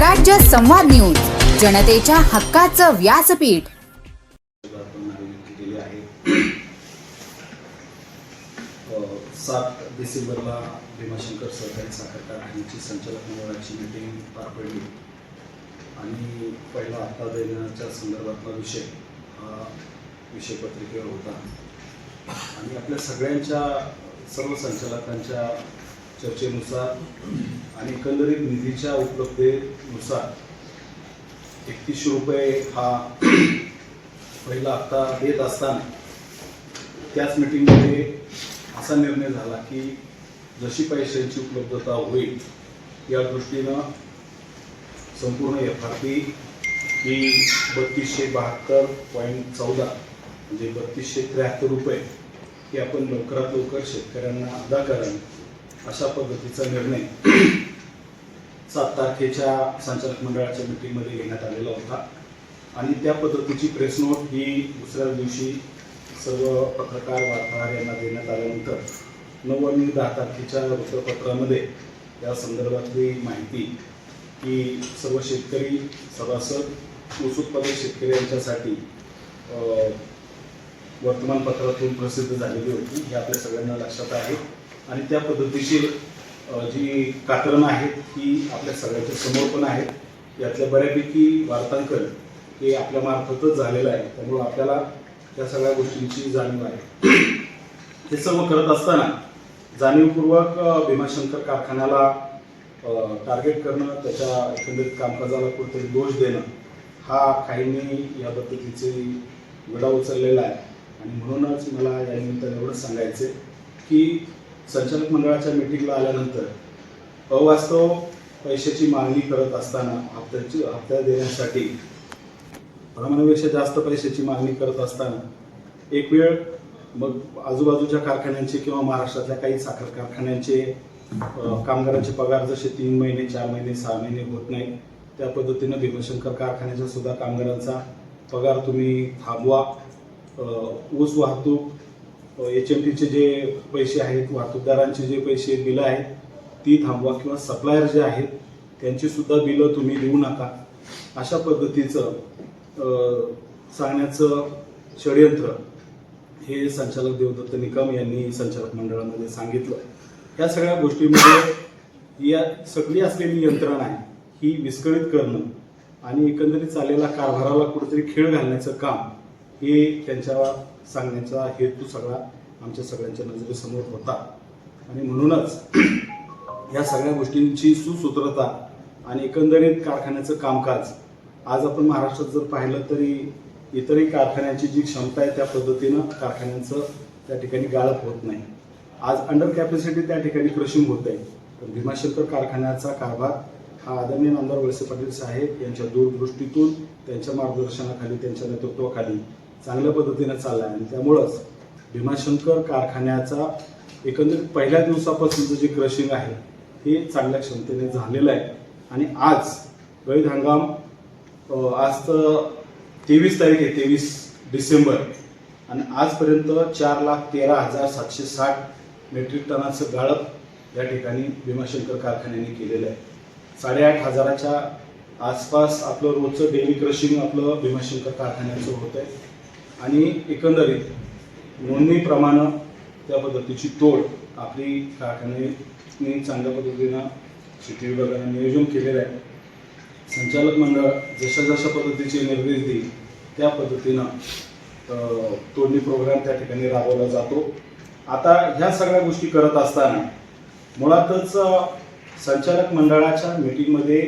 स्वराज्य संवाद न्यूज, जनतेच्या हक्काचं व्यासपीठ. 7 डिसेंबरला भीमाशंकर सहकारी साखर कारखान्याची संचालक मंडळाची मीटिंग पार पडली आणि पहिला हप्ता देण्याच्या संदर्भातला विषय हा विषय पत्रिकेवर होता आणि आपल्या सगळ्यांच्या सर्व संचालकांच्या चर्चेनुसार आणि एकंदरीत निधीच्या उपलब्धतेनुसार 3100 रुपये हा पहिला हप्ता देत असताना त्याच मीटिंगमध्ये असा निर्णय झाला की जशी पैशांची उपलब्धता होईल या दृष्टीनं संपूर्ण FRP ही 3272.14 म्हणजे 3273 रुपये ही आपण लवकरात लवकर शेतकऱ्यांना अदा करावी अशा पद्धतीचा निर्णय 7 तारखेच्या संचालक मंडळाच्या मीटिंगमध्ये घेण्यात आलेला होता आणि त्या पद्धतीची प्रेस नोट ही दुसऱ्या दिवशी सर्व पत्रकार वार्ताहर यांना देण्यात आल्यानंतर 9 आणि 10 तारखेच्या वृत्तपत्रामध्ये या संदर्भातली माहिती की सर्व शेतकरी सभासद ऊस उत्पादक शेतकरी यांच्यासाठी वर्तमानपत्रातून प्रसिद्ध झालेली होती हे आपल्या सगळ्यांना लक्षात आहे आणि त्या पद्धतीची जी कात्रणं आहेत ही आपल्या सगळ्यांच्या समोर पण आहेत. यातल्या बऱ्यापैकी वार्तांकन हे आपल्या मार्फतच झालेलं आहे, त्यामुळे आपल्याला त्या सगळ्या गोष्टींची जाणीव आहे. हे सर्व करत असताना जाणीवपूर्वक भीमाशंकर कारखान्याला टार्गेट करणं, त्याच्या एकंदरीत कामकाजाला कुठेतरी दोष देणं हा काहींनी या पद्धतीचे विडा उचललेला आहे आणि म्हणूनच मला या निमित्ताने एवढंच सांगायचं की संचालक मंडळाच्या मीटिंगला आल्यानंतर अवास्तव पैशाची मागणी करत असताना हप्ता देण्यासाठी प्रमाणापेक्षा जास्त पैशाची मागणी करत असताना एक वेळ मग आजूबाजूच्या कारखान्यांचे किंवा महाराष्ट्रातल्या काही साखर कारखान्यांचे कामगारांचे पगार जसे 3 महिने 4 महिने 6 महिने होत नाही त्या पद्धतीनं भीमाशंकर कारखान्याच्या सुद्धा कामगारांचा पगार तुम्ही थांबवा. ऊस वाहतूक HMTचे जे पैसे आहेत, वाहतूकदारांचे जे पैसे बिलं आहेत ती थांबवा किंवा सप्लायर जे आहेत त्यांची सुद्धा बिलं तुम्ही देऊ नका अशा पद्धतीचं सांगण्याचं षडयंत्र हे संचालक देवदत्त निकम यांनी संचालक मंडळामध्ये सांगितलं. या सगळ्या गोष्टींमध्ये या सगळी असलेली यंत्रणा आहे ही विस्कळीत करणं आणि एकंदरीत चाललेला कारभाराला कुठेतरी खीळ घालण्याचं काम हे त्यांच्या सांगण्याचा हेतू सगळा आमच्या सगळ्यांच्या नजरेसमोर होता आणि म्हणूनच या सगळ्या गोष्टींची सुसूत्रता आणि एकंदरीत कारखान्याचं कामकाज आज आपण महाराष्ट्रात जर पाहिलं तरी इतरही कारखान्यांची जी क्षमता आहे त्या पद्धतीनं कारखान्यांचं त्या ठिकाणी गाळप होत नाही. आज अंडर कॅपॅसिटी त्या ठिकाणी क्रशिंग होत आहे. पण भीमाशंकर कारखान्याचा कारभार हा आदरणीय आमदार वळसे पाटील साहेब यांच्या दूरदृष्टीतून त्यांच्या मार्गदर्शनाखाली त्यांच्या नेतृत्वाखाली चांगल्या पद्धतीने चालला आहे आणि त्यामुळंच भीमाशंकर कारखान्याचा एकंदरीत पहिल्या दिवसापासूनचं जे क्रशिंग आहे हे चांगल्या क्षमतेने झालेलं आहे आणि आज गळीत हंगाम आज तर 23 तारीख आहे 23 डिसेंबर आणि आजपर्यंत 4,13,760 मेट्रिक टनाचं गाळप या ठिकाणी भीमाशंकर कारखान्याने केलेलं आहे. 8,500च्या आसपास आपलं रोजचं डेली क्रशिंग आपलं भीमाशंकर कारखान्याचं होत आहे आणि एकंदरीत नोंदणीप्रमाणे त्या पद्धतीची तोड आपली कारखान्याने चांगल्या पद्धतीनं शेती विभागाने नियोजन केलेलं आहे. संचालक मंडळ जशा जशा पद्धतीचे निर्देश देईल त्या पद्धतीनं तोडणी प्रोग्राम त्या ठिकाणी राबवला जातो. आता ह्या सगळ्या गोष्टी करत असताना मुळातच संचालक मंडळाच्या मीटिंगमध्ये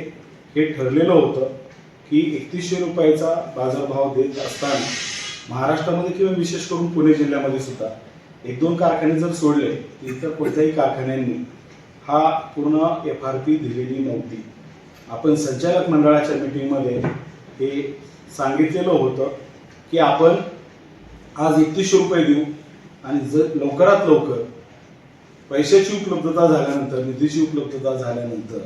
हे ठरलेलं होतं की 3100 रुपयाचा बाजारभाव देत असताना महाराष्ट्रामध्ये किंवा विशेष करून पुणे जिल्ह्यामध्ये सुद्धा 1-2 कारखाने जर सोडले इतर कोणत्याही कारखान्यांनी हा पूर्ण FRP दिलेली नव्हती. आपण संचालक मंडळाच्या मीटिंगमध्ये हे सांगितलेलं होतं की आपण आज 3100 रुपये देऊ आणि जर लवकरात लवकर पैशाची उपलब्धता झाल्यानंतर निधीची उपलब्धता झाल्यानंतर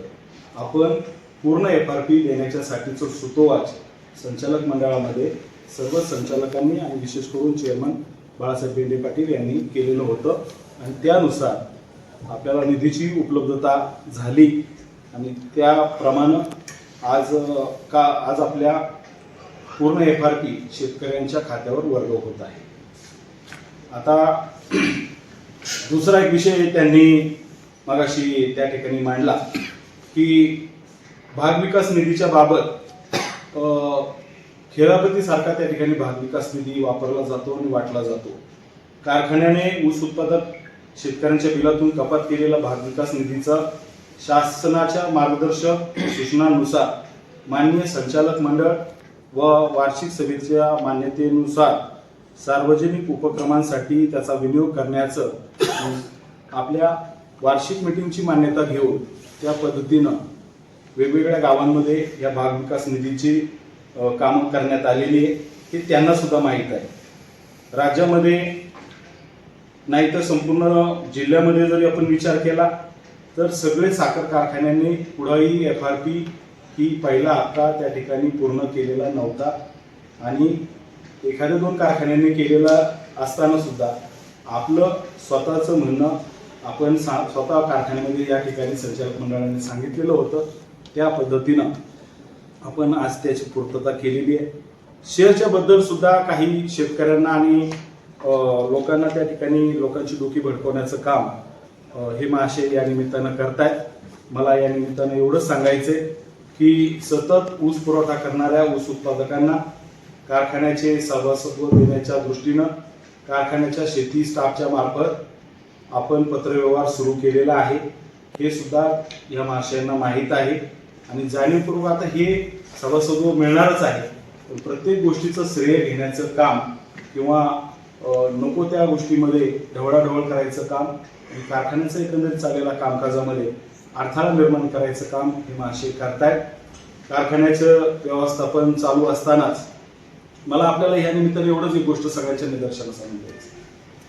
आपण पूर्ण FRP देण्याच्यासाठीचं सुतोवाच संचालक मंडळामध्ये सर्व संचालकांनी आणि विशेष करून चेअरमन बाळासाहेब बेंडे पाटील यांनी केलेलं होतं आणि त्यानुसार आपल्याला निधीची उपलब्धता झाली आणि त्याप्रमाणे आज आपल्या पूर्ण FRP शेतकऱ्यांच्या खात्यावर वर्ग होत आहे. आता दुसरा एक विषय त्यांनी मगाशी त्या ठिकाणी मांडला की भाग विकास निधीच्या बाबत खेळापती सारखा त्या ठिकाणी भाग विकास निधी वापरला जातो आणि वाटला जातो. कारखान्याने ऊस उत्पादक शेतकऱ्यांच्या बिलातून कपात केलेला भाग विकास निधीचा शासनाच्या मार्गदर्शक सूचनांनुसार माननीय संचालक मंडळ व वार्षिक सभेच्या मान्यतेनुसार सार्वजनिक उपक्रमांसाठी त्याचा विनियोग करण्याचं आपल्या वार्षिक मीटिंगची मान्यता घेऊन त्या पद्धतीनं वेगवेगळ्या गावांमध्ये या भाग विकास निधीची कामं करण्यात आलेली आहे हे त्यांना सुद्धा माहीत आहे. राज्यामध्ये नाही तर संपूर्ण जिल्ह्यामध्ये जरी आपण विचार केला तर सगळे साखर कारखान्यांनी कुठलाही FRP ही पहिला हप्ता त्या ठिकाणी पूर्ण केलेला नव्हता आणि एखाद्या 2 कारखान्यांनी केलेला असताना सुद्धा आपलं स्वतःचं म्हणणं आपण स्वतः कारखान्यामध्ये या ठिकाणी संचालक मंडळाने सांगितलेलं होतं. त्या पद्धतीनं आपण आज त्याची पूर्तता केलेली आहे. शेअरच्या बद्दल सुद्धा काही शेतकऱ्यांना आणि लोकांना त्या ठिकाणी लोकांची डोकी भडकवण्याचं काम हे महाशय या निमित्तानं करतायत. मला या निमित्तानं एवढंच सांगायचंय की सतत ऊस पुरवठा करणाऱ्या ऊस उत्पादकांना कारखान्याचे सभासत्व देण्याच्या दृष्टीनं कारखान्याच्या शेती स्टाफच्या मार्फत आपण पत्रव्यवहार सुरू केलेला आहे. हे सुद्धा या महाशयांना माहीत आहे आणि जाणीवपूर्वक आता हे सभासत्व मिळणारच आहे. पण प्रत्येक गोष्टीचं श्रेय घेण्याचं काम किंवा नको त्या गोष्टीमध्ये ढवळाढवळ करायचं काम आणि कारखान्याचं एकंदरीत चाललेल्या कामकाजामध्ये अडथळा निर्माण करायचं काम हे महाशय करतायत. कारखान्याचं व्यवस्थापन चालू असतानाच मला आपल्याला या निमित्ताने एवढंच एक गोष्ट सगळ्यांच्या निदर्शनास आणून द्यायची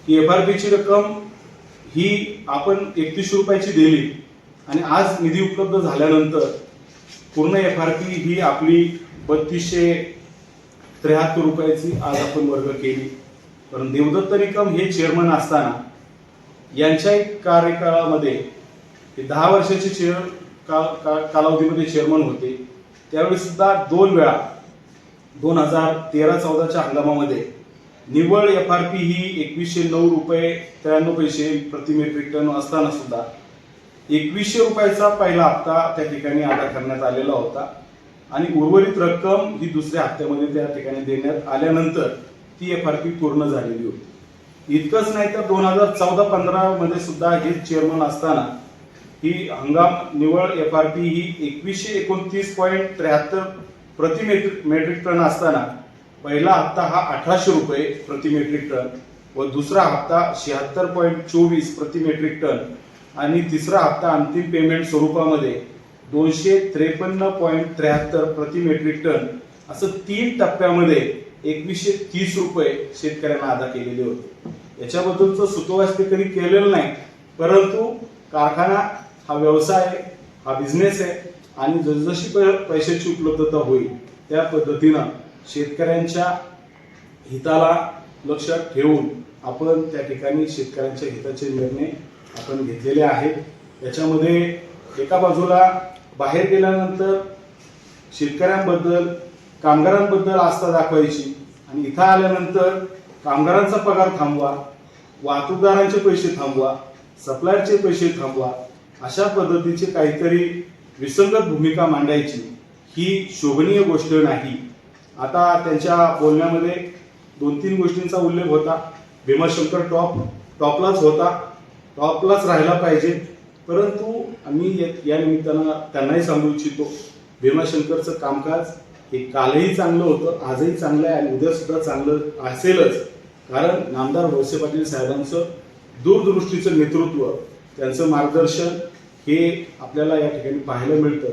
की FRPची रक्कम ही आपण 31 रुपयाची दिली आणि आज निधी उपलब्ध झाल्यानंतर पूर्ण FRP ही आपली 3273 रुपयाची आज आपण वर्ग केली. पण देवदत्त निकम हे चेअरमन असताना यांच्या एक कार्यकाळामध्ये 10 वर्षाचे कालावधीमध्ये चेअरमन होते. त्यावेळी सुद्धा 2 वेळा 2013-14च्या हंगामामध्ये निव्वळ FRP ही 2109 रुपये 93 पैसे प्रति मेट्रिक टन असताना सुद्धा 2100 रुपयाचा पहिला हप्ता त्या ठिकाणी अदा करण्यात आलेला होता आणि उर्वरित रक्कम ही दुसऱ्या हप्त्यामध्ये त्या ठिकाणी देण्यात आल्यानंतर ती FRP पूर्ण झालेली होती. इतकंच नाही तर 2014-15 मध्ये सुद्धा हे चेअरमन असताना ही हंगाम निव्वळ FRP ही 2129.73 प्रति मेट्रिक टन असताना पहिला हप्ता हा 1800 रुपये प्रति मेट्रिक टन व दुसरा हप्ता 76.24 प्रति मेट्रिक टन आणि तिसरा हप्ता अंतिम पेमेंट स्वरूपामध्ये 253.73 प्रति मेट्रिक टन असं 3 टप्प्यामध्ये 2130 रुपये शेतकऱ्यांना अदा केलेले होते. याच्याबद्दलचं सुतोवाच ते कधी केलेलं नाही, परंतु कारखाना हा व्यवसाय आहे, हा बिझनेस आहे आणि जसजशी पैशाची उपलब्धता होईल त्या पद्धतीनं शेतकऱ्यांच्या हिताला लक्षात ठेवून आपण त्या ठिकाणी शेतकऱ्यांच्या हिताचे निर्णय आपण घेतलेले आहेत. याच्यामध्ये एका बाजूला बाहेर गेल्यानंतर शेतकऱ्यांबद्दल कामगारांबद्दल आस्था दाखवायची आणि इथं आल्यानंतर कामगारांचा पगार थांबवा, वाहतूकदारांचे पैसे थांबवा, सप्लायरचे पैसे थांबवा, अशा पद्धतीची काहीतरी विसंगत भूमिका मांडायची ही शोभनीय गोष्ट नाही. आता त्यांच्या बोलण्यामध्ये 2-3 गोष्टींचा उल्लेख होता. भीमाशंकर टॉपलाच होता, टॉपलाच राहायला पाहिजे, परंतु आम्ही या निमित्तानं त्यांनाही सांगू इच्छितो भीमाशंकरचं कामकाज हे कालही चांगलं होतं, आजही चांगलं आहे आणि उद्या सुद्धा चांगलं असेलच. कारण नामदार वळसे पाटील साहेबांचं दूरदृष्टीचं नेतृत्व, त्यांचं मार्गदर्शन हे आपल्याला या ठिकाणी पाहायला मिळतं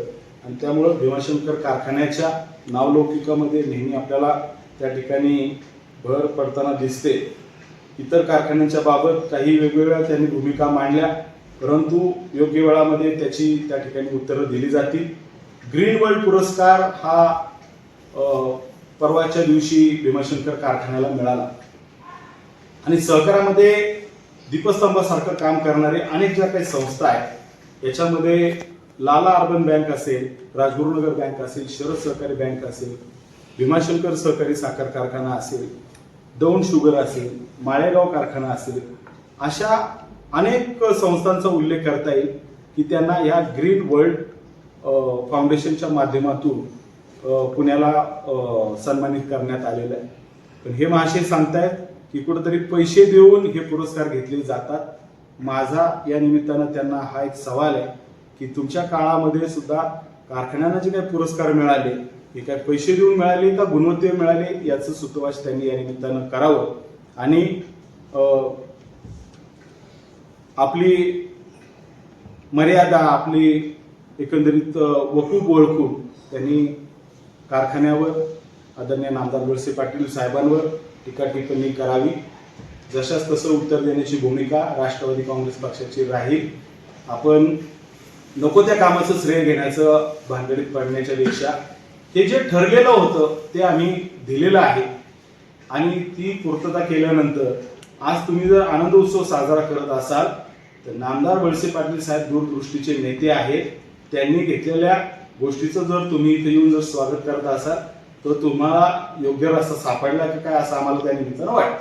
आणि त्यामुळं भीमाशंकर कारखान्याच्या नावलौकिकामध्ये नेहमी आपल्याला त्या ठिकाणी भर पडताना दिसते. इतर कारखान्यांच्या बाबत काही वेगवेगळ्या त्यांनी भूमिका मांडल्या, परंतु योग्य वेळामध्ये त्याची त्या ठिकाणी उत्तरं दिली जातील. ग्रीन वर्ल्ड पुरस्कार हा परवाच्या दिवशी भीमाशंकर कारखान्याला मिळाला आणि सहकारामध्ये दीपस्तंभासारखं काम करणारे अनेक ज्या काही संस्था आहेत याच्यामध्ये लाला अर्बन बँक असेल, राजगुरुनगर बँक असेल, शरद सहकारी बँक असेल, भीमाशंकर सहकारी साखर कारखाना असेल, दौंड शुगर असेल, माळेगाव कारखाना असेल, अशा अनेक संस्थांचा उल्लेख करता येईल की त्यांना या ग्रीन वर्ल्ड फाउंडेशनच्या माध्यमातून पुण्याला सन्मानित करण्यात आलेलं आहे. पण हे महाशय सांगतायत की कुठेतरी पैसे देऊन हे पुरस्कार घेतले जातात. माझा या निमित्तानं त्यांना हा एक सवाल आहे की तुमच्या काळामध्ये सुद्धा कारखान्यांना जे काही पुरस्कार मिळाले हे काय पैसे देऊन मिळाले का गुणवत्तेवर मिळाले याचं सूत्रवाच त्यांनी या निमित्तानं करावं. आणि आपली मर्यादा, आपली एकंदरीत वकूफ ओळखून त्यांनी कारखान्यावर आदरणीय नामदार वळसे पाटील साहेबांवर टीका टिप्पणी करावी. जशास तसं उत्तर देण्याची भूमिका राष्ट्रवादी काँग्रेस पक्षाची राहील. आपण नको त्या कामाचं श्रेय घेण्याचं भानगडीत पडण्याच्या पेक्षा हे जे ठरलेलं होतं ते आम्ही दिलेलं आहे आणि ती पूर्तता केल्यानंतर आज तुम्ही जर आनंद उत्सव साजरा करत असाल तर नामदार वळसे पाटील साहेब दूरदृष्टीचे नेते आहेत. त्यांनी घेतलेल्या गोष्टीचं जर तुम्ही इथे येऊन जर स्वागत करत असाल तर तुम्हाला योग्य रस्ता सापडला की काय असं आम्हाला त्या निमित्तानं वाटतं.